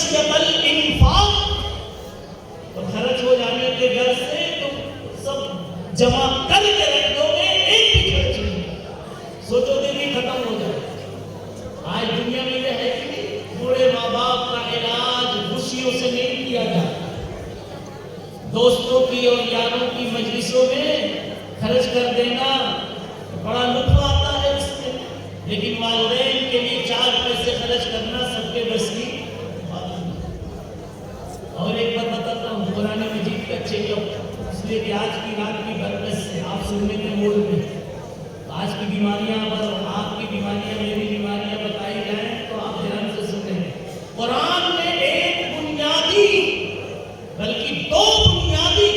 خشیت الانفاق، تو خرچ ہو جانے کے ڈر سے تم سب جمع کر کے رکھ دو گے، ایک بھی خرچ نہیں، سوچو دن ہی ختم ہو جائے۔ آج دنیا میں یہ ہے کہ بوڑھے ماں باپ کا علاج خوشیوں سے نہیں کیا جاتا، دوستوں کی اور یاروں کی مجلسوں میں خرچ کر دینا بڑا لطف آتا ہے اس میں، لیکن والدین کے لیے 4 پیسے خرچ کرنا سب کے بس کی بات نہیں۔ اور ایک بات بتاتا ہوں، قرآن مجید کے اچھے لوگ، اس لیے کہ آج کی رات کی برکت سے آپ سننے کے موڈ میں، آج کی بیماریاں اور آپ کی بیماریاں میری بیماریاں بتائی جائیں تو آپ دھیان سے سنیں۔ قرآن نے ایک بنیادی بلکہ 2 بنیادی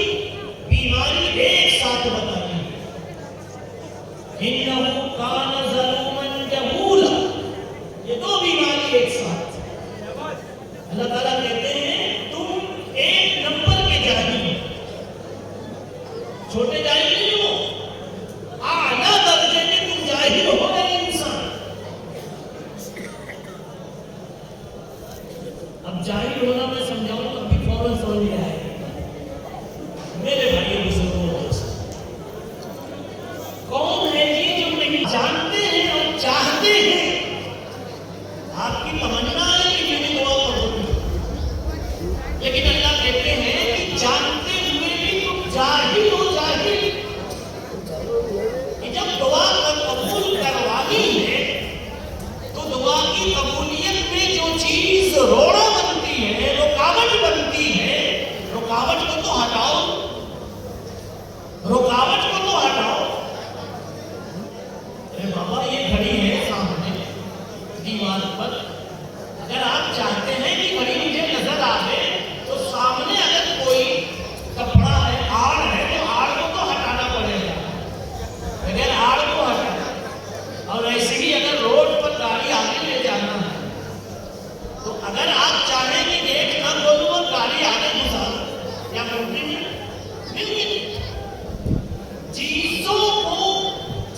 بیماری ایک ساتھ بتائی، انہو کان ظلوما جہولا، یہ 2 بیماری ایک ساتھ۔ اللہ تعالیٰ کہتے ہیں تم 1 نمبر کے جاہل، چھوٹے جاہل نہیں ہو، اعلیٰ درجے کے تم جاہل ہو گئے انسان۔ اب جاہل ہونا میں سمجھاؤں تو ابھی فوراً سمجھ میں آئے میرے بھائی بزرگوں، کون ہے یہ جو نہیں جانتے ہیں اور چاہتے ہیں؟ آپ کی تمنا ہے کہ میری دعا قبول ہو، لیکن اللہ کہتے ہیں کہ جانتے ہوئے بھی تم جاہل ہو، جاہل کہ جب دعا قبول کروانی ہے تو دعا کی قبولیت میں جو چیز روڑا بنتی ہے، رکاوٹ بنتی ہے، رکاوٹ کو تو ہٹاؤ، رکاوٹ کو تو ہٹاؤ۔ ارے بابا یہ گھڑی ہے سامنے دیوار پر، اگر آپ چاہتے ہیں کہ گھڑی مجھے نظر آئے تو سامنے اگر کوئی کپڑا ہے، آڑ ہے، تو آڑ کو تو ہٹانا پڑے گا، اگر آڑ کو ہٹانا۔ اور ایسے ہی اگر روڈ پر گاڑی آگے لے جانا ہے تو اگر آپ چاہیں کہ گیٹ نہ کھولوں اور گاڑی آگے گزارو، کیا ممکن ہے؟ نہیں۔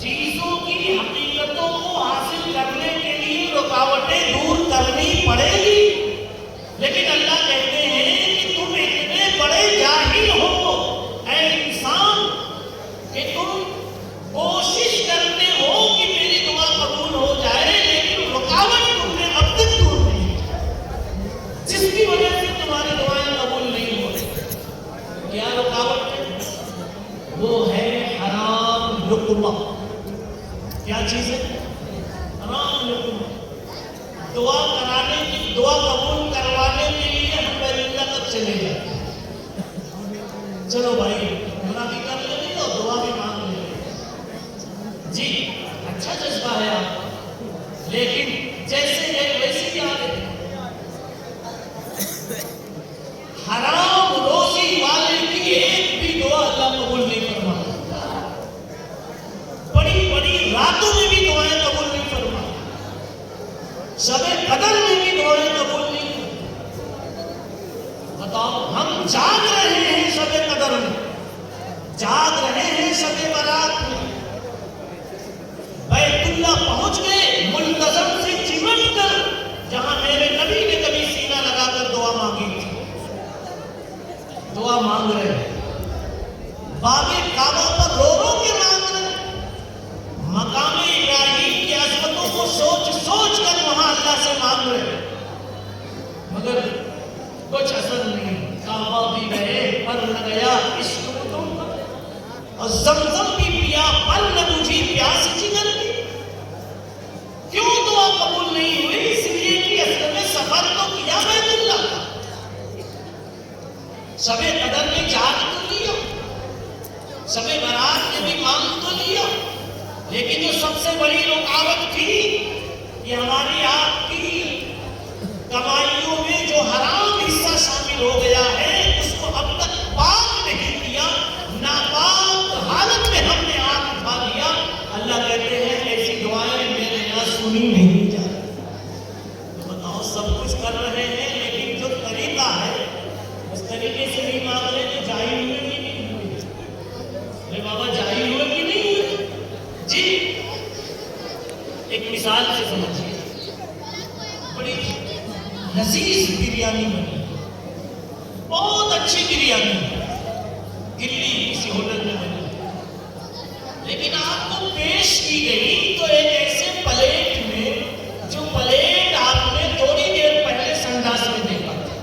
چیزوں کی حقیقتوں کو حاصل کرنے کے لیے رکاوٹیں دور کرنی پڑے گی، لیکن اللہ کہتے ہیں کہ تم اتنے بڑے جاہل ہو اے انسان کہ تم کوشش کرتے ہو کہ میری دعا قبول ہو جائے، لیکن رکاوٹ تم نے اب تک دور نہیں کی، جس کی وجہ سے تمہاری دعائیں قبول نہیں ہو رہی۔ کیا رکاوٹ ہے؟ وہ ہے حرام لقمہ۔ کیا چیز ہے؟ حرام لقمہ۔ دعا کرانے کی، دعا قبول کروانے کے لیے ہم بیت اللہ تک چلے جاتے ہیں، چلو بھائی گناہ بھی کر لیں گے تو دعا بھی مانگ لیں گے، جی اچھا جذبہ ہے آپ کا، لیکن جیسے ہے ویسے ہی آگے۔ حرام روزی والے کی ایک بھی دعا اللہ قبول نہیں فرماتا، بڑی بڑی راتوں میں بھی دعائیں قبول نہیں فرماتا، شب قدر میں بھی دعائیں قبول نہیں فرماتا۔ بتاؤ، ہم جاگ رہے ہیں شب قدر میں، جاگ رہے ہیں شب برات میں، بیت اللہ پہنچ گئے ملتزم سے چمٹ کر، جہاں میرے نبی نے کبھی سینہ لگا کر دعا مانگی تھی، دعا مانگ رہے ہیں، باب کعبہ پر رو رو کے مانگ رہے ہیں، مقام ابراہیم کی عظمتوں کو سوچ سوچ کر وہاں اللہ سے مانگ رہے ہیں، مگر کچھ اثر نہیں، کعبہ بھی گئے پر نہ گیا عشق تم کا، اور زمزم بھی پیا پر نہ بجھی پیاس جگر کی۔ کیوں دعا قبول نہیں ہوئی؟ اس لیے کہ اصل میں سفر تو کیا بیت اللہ کا، شب قدر میں جاگ تو لیا، شب برات میں بھی مانگ تو لیا، لیکن جو سب سے بڑی رکاوٹ تھی کہ ہماری آپ کی کمائیوں میں جو حرام حصہ شامل ہو گیا ہے اس کو اب تک پاک نہیں کیا، ناپاک حالت میں ہم نے آپ اٹھا لیا۔ اللہ کہتے ہیں ایسی دعائیں میرے یہاں سنی نہیں جاتی۔ تو بتاؤ، سب کچھ کر رہے ہیں لیکن جو طریقہ ہے اس طریقے سے نہیں مانگ رہے، تو جاہل ہوئے کہ نہیں ہوئے؟ ارے بابا جاہل ہوئے کہ نہیں ہوئے؟ جی ایک مثال سے سمجھیے، لذیذ بریانی بنی، بہت اچھی بریانی دلی کسی ہوٹل میں بنی، لیکن آپ کو پیش کی گئی تو ایک ایسے پلیٹ میں جو پلیٹ آپ نے تھوڑی دیر پہلے سنڈاس میں دیکھا تھا۔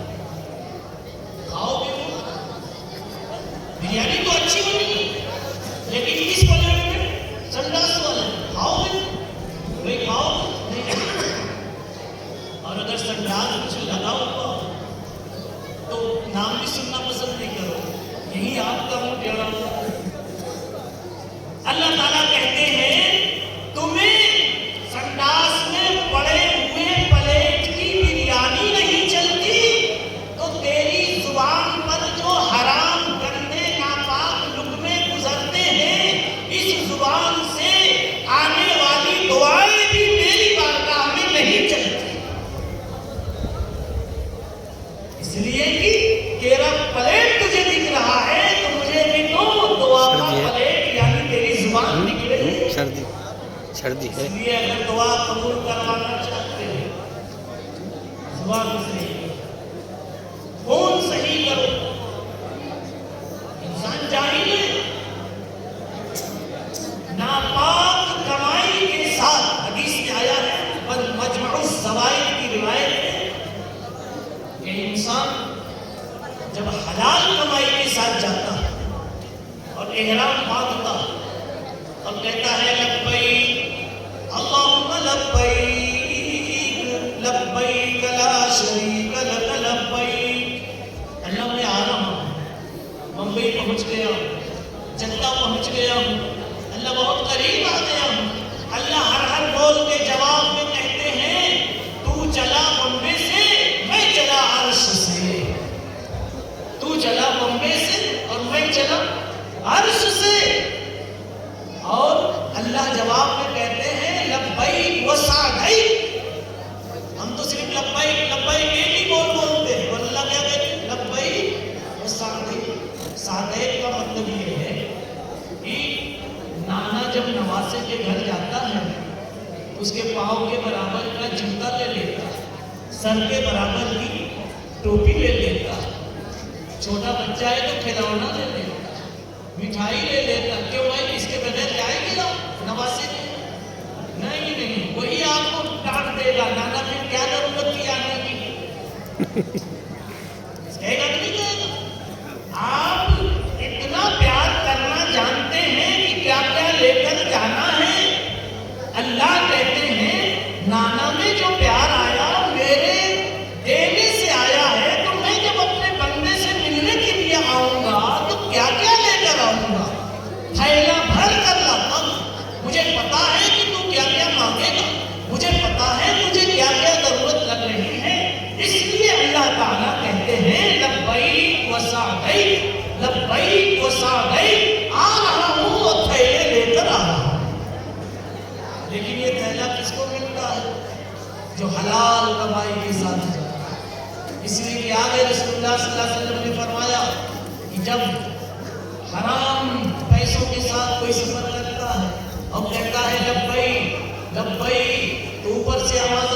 کھاؤ گے وہ؟ بریانی تو اچھی بنی لیکن کس پلیٹ میں؟ سنڈاس والے۔ کھاؤ گے؟ بھائی کھاؤ نہیں؟ اور اگر سنڈاس کچھ لگا ہوا تو نام بھی سننا پسند نہیں کرو، یہی آپ کا منہ ٹیڑھا ہوا۔ اللہ تعالیٰ کہتے ہیں تمہیں سنڈاس میں پڑے ہوئے پلیٹ کی بریانی نہیں چلتی تو تیری زبان پر جو حرام گندے ناپاک لقمے گزرتے ہیں، اس زبان سے آنے والی دعائیں بھی میری بارگاہ میں نہیں چلتی، اس لیے کہ تیرا پلیٹ تجھے دکھ رہا ہے تو مجھے بھی تو دعا کا پلیٹ یعنی تیری زبان دکھ رہی ہے۔ سردی ہے، اس لیے اگر دعا قبول کروانا چاہتے ہیں زبان صحیح کرو، خون صحیح کرو۔ انسان جاہل ہے، ناپاک کمائی کے ساتھ، حدیث میں آیا ہے مجمع الزوائد کی روایت ہے کہ انسان جب حلال کمائی کے ساتھ جاتا ہے اور احرام باندھتا اور کہتا ہے لبیک اللہم لبیک لبیک لا شریک لک لبیک، اللہ میں آ رہا ہوں، ممبئی پہنچ گیا ہوں، جدہ پہنچ گیا ہوں، اللہ بہت قریب آ گیا ہوں۔ اللہ ہر بول کے جواب میں کہتے ہیں تو چلا بمبے سے، میں چلا عرش سے، تو چلا بمبے سے اور میں چلا عرش سے، اور اللہ جواب میں کہتے ہیں لبیک و سعدیک۔ ہم تو صرف لبیک لبیک ایک ہی بولتے ہیں، اور اللہ کیا کہتے ہیں لبیک و سعدیک۔ سعدیک کا مطلب یہ ہے کہ نانا جب نواسے کے گھر جاتا ہے اس کے پاؤں کے برابر کا جوتا لے لیتا ہے، سر کے برابر کی ٹوپی لے لیتا ہے، چھوٹا بچہ ہے تو کھلونا لے لیتا، مٹھائی لے لیتا، کیوں بھائی اس کے بغیر جائے گی نا نواسے کے؟ نہیں، وہی آپ کو ڈانٹ دے گا، نانا پھر کیا ضرورت تھی آنے کی؟ کہے گا کہ نہیں کہے گا؟ آپ اتنا پیار کرنا جانتے ہیں کہ کیا کیا لے کر جانا ہے۔ اللہ کہتے ہیں نانا میں جو پیار آیا میرے دینے سے آیا ہے، تو میں جب اپنے بندے سے ملنے کے لیے آؤں گا تو کیا کیا لے کر آؤں گا، تھیلا بھر کر لاتا ہوں۔ مجھے پتا ہے کہ تو کیا کیا مانگے گا، مجھے پتا ہے مجھے کیا کیا ضرورت لگ رہی ہے، اس لیے اللہ تعالیٰ کہتے ہیں لبیک و سعدیک، لبیک و سعدیک، آ رہا ہوں اور تھیلے لے کر آ رہا ہوں۔ لیکن یہ تھیلا کس کو ملتا ہے؟ جو حلال کمائی کے ساتھ جاتا ہے۔ اس لیے کہ آگے رسول اللہ صلی اللہ علیہ وسلم نے فرمایا کہ جب حرام پیسوں کے ساتھ کوئی سفر کرتا ہے اور کہتا ہے لبیک لبیک، تو اوپر سے آواز